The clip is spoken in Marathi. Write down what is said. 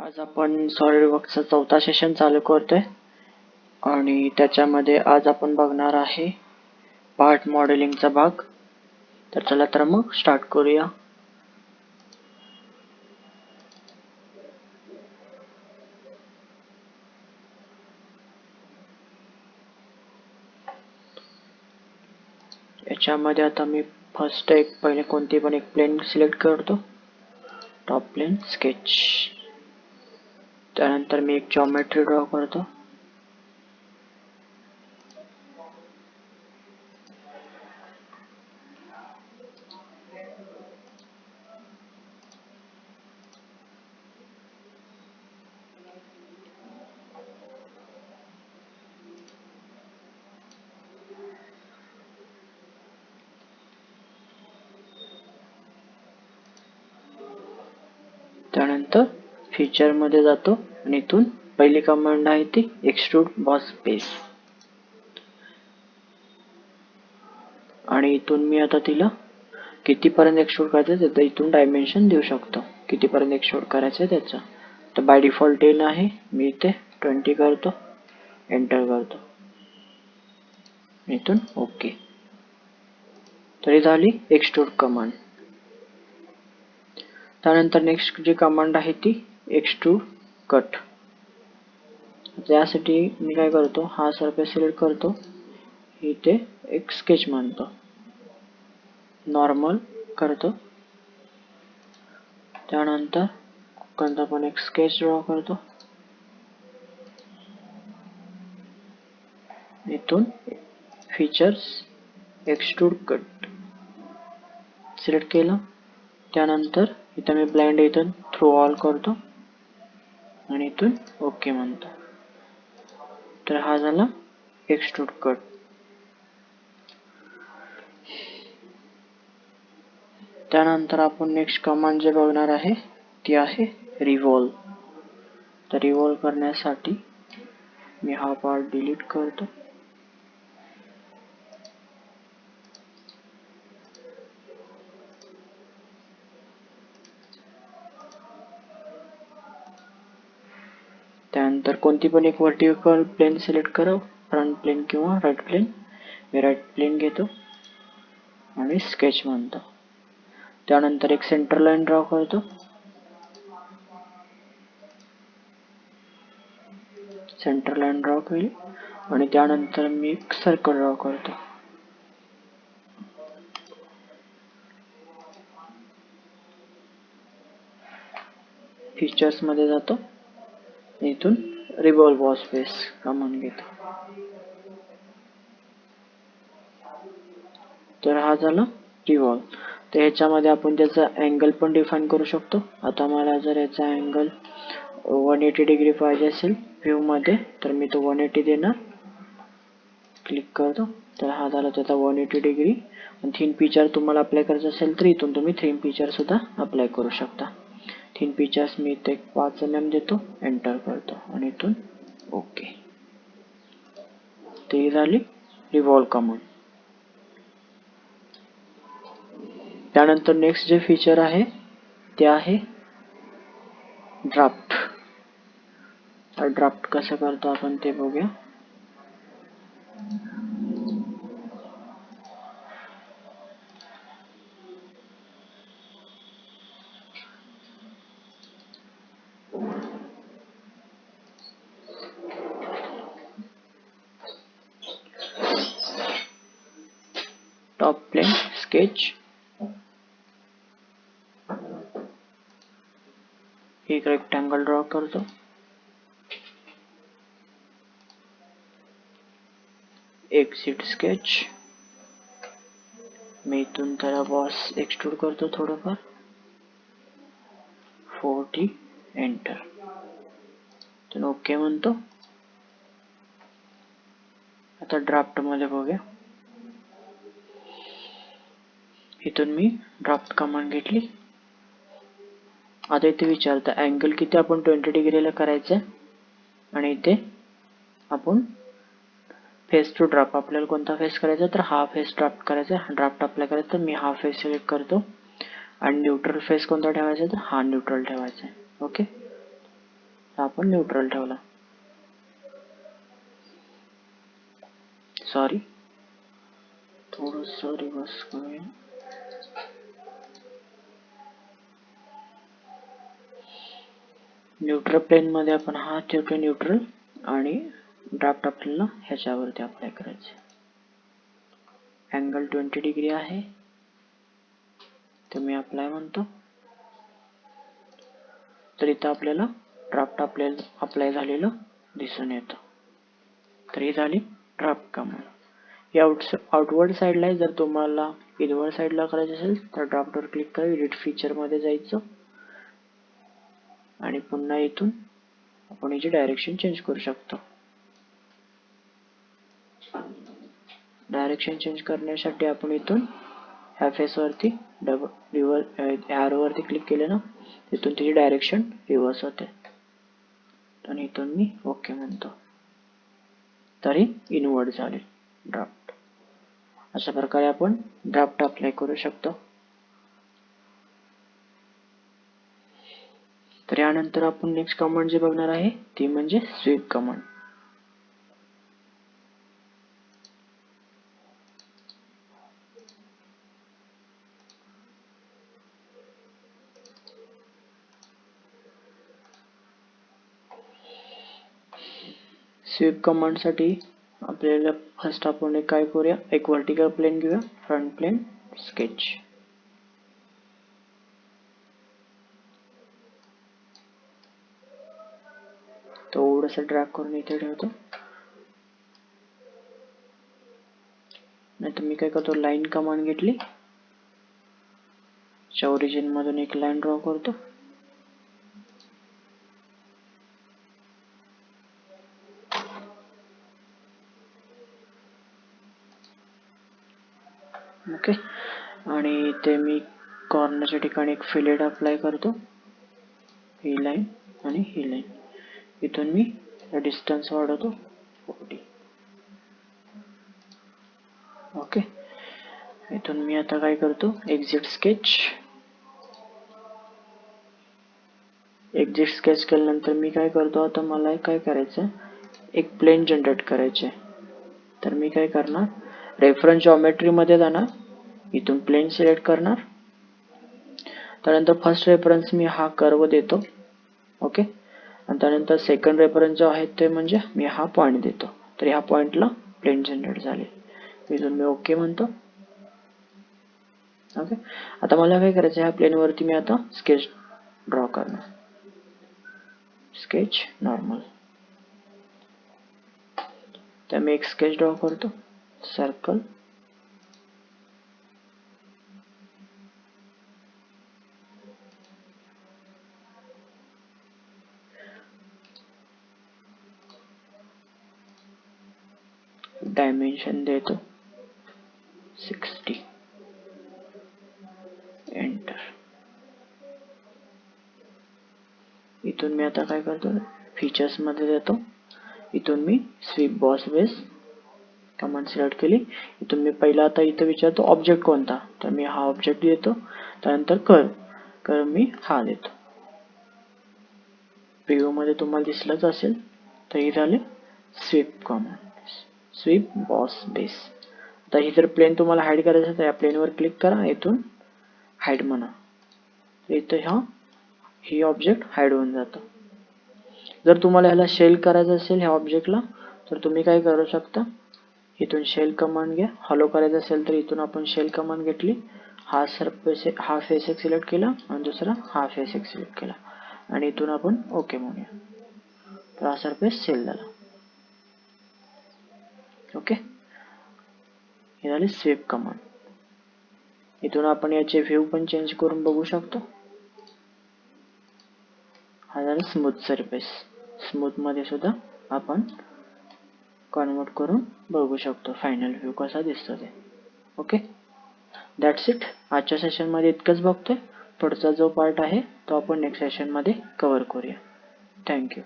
आज आपण सॉलिडवर्क्सचा चौथा सेशन चालू करतोय आणि त्याच्यामध्ये आज आपण बघणार आहे पार्ट मॉडेलिंगचा भाग. तर चला तर मग स्टार्ट करूया. याच्यामध्ये आता मी फर्स्ट पहिले कोणती पण एक प्लेन सिलेक्ट करतो, टॉप प्लेन स्केच. त्यानंतर मी एक जॉमेट्री ड्रॉ करतो. त्यानंतर फीचर मध्ये जातो आणि इथून पहिली कमांड आहे ती एक्सट्रूड बॉस बेस, आणि इथून मी आता तिला कितीपर्यंत एक्सट्रूड करायचं त्याचं इथून डायमेन्शन देऊ शकतो, कितीपर्यंत एक्सट्रूड करायचं आहे त्याचं. तर बाय डिफॉल्ट 10 आहे, मी इथे 20 करतो, एंटर करतो, इथून ओके. तरी झाली एक्सट्रूड कमांड. त्यानंतर नेक्स्ट जी कमांड आहे ती एक्सट्रूड कट. त्यासाठी मी काय करतो, हा सरफेस सिलेक्ट करतो, इथे एक स्केच मानतो, नॉर्मल करतो. त्यानंतर कोणता पण एक स्केच ड्रॉ करतो, इथून फीचर्स एक्सट्रूड कट सिलेक्ट केलं. त्यानंतर इथं मी ब्लाइंड इथून थ्रू ऑल करतो आणि इथून ओके म्हणतो. तर हा झाला एक्सट्रूड कट. त्यानंतर आपण नेक्स्ट कमांड जे बघणार आहे ती आहे रिव्हॉल्व. तर रिव्हॉल्व करण्यासाठी मी हा पार्ट डिलीट करतो. त्यानंतर कोणती पण एक व्हर्टिकल प्लेन सिलेक्ट करा, फ्रंट प्लेन किंवा राईट प्लेन. मी राईट प्लेन घेतो आणि स्केच म्हणतो. त्यानंतर एक सेंटर लाईन ड्रॉ करतो, सेंटर लाईन ड्रॉ केली आणि त्यानंतर मी एक सर्कल ड्रॉ करतो. फीचर्स मध्ये जातो, इथून रिव्हॉल्व बॉस बेस कमांड घेतो. तर हा झाला रिव्हॉल्व. तर ह्याच्यामध्ये आपण त्याचा अँगल पण डिफाईन करू शकतो. आता मला जर याचा अँगल 180 डिग्री पाहिजे असेल व्ह्यू मध्ये, तर मी तो 180 देणार, क्लिक करतो. तर हा झाला त्याचा 180 डिग्री. आणि थीन फीचर तुम्हाला अप्लाय करायचं असेल तर इथून तुम्ही थीन फीचर सुद्धा अप्लाय करू शकता. थीन फीचर्स मी इथे 5 mm देतो, एंटर करतो आणि इथून ओके. ते झाली रिव्हॉल्व कमांड. त्यानंतर नेक्स्ट जे फीचर आहे ते आहे ड्राफ्ट. ड्राफ्ट कसं करतो आपण ते बघूया. टॉप प्लेन स्केच, एक रेक्टेंगल ड्रॉ करतो, एक्सिट स्केच. मी इथून त्याला बॉस एक्सट्रूड करतो थोडंफार, 40, एंटर, तर ओके म्हणतो. आता ड्राफ्ट मध्ये बघूया. इथून मी ड्राफ्ट कमांड घेतली. आता इथे विचारतं अँगल किती आपण 20 डिग्रीला करायचं आणि इथे आपण फेस टू ड्राफ्ट, आपल्याला कोणता फेस करायचा तर हा फेस ड्राफ्ट करायचा, ड्राफ्ट अप्लाय करायचा. तर मी हा फेस सिलेक्ट करतो आणि न्यूट्रल फेस कोणता ठेवायचा तर हा न्यूट्रल ठेवायचा. ओके. आपण न्यूट्रल ठेवला. सॉरी, थोडंसं रिवर्स करूया. न्यूट्रल प्लेन मध्ये आपण हा ठेवतो न्यूट्रल आणि ड्राफ्ट आपल्याला ह्याच्यावरती अप्लाय करायचे. अँगल 20 डिग्री आहे, तर मी अप्लाय म्हणतो. तर इथं आपल्याला ड्राफ्ट अप्लाय झालेलं दिसून येतं. तर ही झाली ड्राफ्ट कमांड. या आउटवर्ड साईडला जर तुम्हाला इनवर्ड साईडला करायचं असेल तर ड्राफ्टवर क्लिक करा, एडिट फीचर मध्ये जायचं आणि पुन्हा इथून आपण याची डायरेक्शन चेंज करू शकतो. डायरेक्शन चेंज करण्यासाठी आपण इथून ह्या फेस वरती ॲरो वरती क्लिक केले ना, तिथून त्याची डायरेक्शन रिव्हर्स होते. आणि इथून मी ओके म्हणतो, तरी इनवर्ड झाले ड्राफ्ट. अशा प्रकारे आपण ड्राफ्ट अप्लाय करू शकतो. तर यानंतर आपण नेक्स्ट कमांड जे बघणार आहे ती म्हणजे स्वीप कमांड. स्वीप कमांड साठी आपल्याला फर्स्ट आपण काय करूया, एक वर्टिकल प्लेन घेऊया, फ्रंट प्लेन स्केच. थोडंसं ड्रॅग करून इथे ठेवतो. नाही तर मी काय करतो, लाईन कमांड घेतली, ओरिजिन मधून एक लाईन ड्रॉ करतो. ओके, आणि इथे मी कॉर्नरच्या ठिकाणी एक फिलेट अप्लाय करतो. ही लाईन आणि ही लाईन, इथून मी डिस्टन्स वाढवतो 40. ओके, इथून मी आता काय करतो, एक्झिट स्केच. एक्झिट स्केच केल्यानंतर मी काय करतो, आता मला काय करायचं, एक प्लेन जनरेट करायचे. तर मी काय करणार, रेफरन्स जॉमेट्री मध्ये जाणार, इथून प्लेन सिलेक्ट करणार. त्यानंतर फर्स्ट रेफरन्स मी हा कर्व देतो. ओके, आणि त्यानंतर सेकंड रेफरन्स जो आहे ते म्हणजे मी हा पॉइंट देतो. तर ह्या पॉइंटला प्लेन जनरेट झाले. इथून मी ओके म्हणतो. ओके, आता मला काय करायचं, ह्या प्लेन वरती मी आता स्केच ड्रॉ करणार. Sketch normal. तर मी एक स्केच ड्रॉ करतो, सर्कल. डायमेन्शन देतो 60. एंटर. इथून मी आता काय करतो, फीचर्स मध्ये देतो. इथून मी sweep boss base command select केली. इथून मी पहिला आता इथं विचारतो ऑब्जेक्ट कोणता, तर मी हा ऑब्जेक्ट देतो. त्यानंतर कर्व मी हा देतो. प्रिव्ह्यू मध्ये तुम्हाला दिसलंच असेल. तर हे झाले sweep command, sweep boss base. आता ही जर प्लेन तुम्हाला हाईड करायचं तर या प्लेनवर क्लिक करा, इथून हाईड म्हणा. इथं ही ऑब्जेक्ट हाईड होऊन जातं. जर तुम्हाला ह्याला शेल करायचं असेल ह्या ऑब्जेक्टला, तर तुम्ही काय करू शकता, इथून शेल कमांड घ्या. हॅलो करायचं असेल तर इथून आपण शेल कमांड घेतली, हा फेस एक सिलेक्ट केला आणि दुसरा हा फेस एक सिलेक्ट केला आणि इथून आपण ओके म्हणूया. तर हा सरफेस सेल झाला. ओके, हे झाले स्वीप कमांड. इथून आपण याचे व्ह्यू पण चेंज करून बघू शकतो. हा झाला स्मूथ सरफेस. स्मूथ मध्ये सुद्धा आपण कन्वर्ट करून बघू शकतो फायनल व्ह्यू कसा दिसतो ते. Okay, that's it. आजच्या सेशन मध्ये इतकंच बघतोय. पुढचा जो पार्ट आहे तो आपण नेक्स्ट सेशन मध्ये कव्हर करूया. थँक्यू.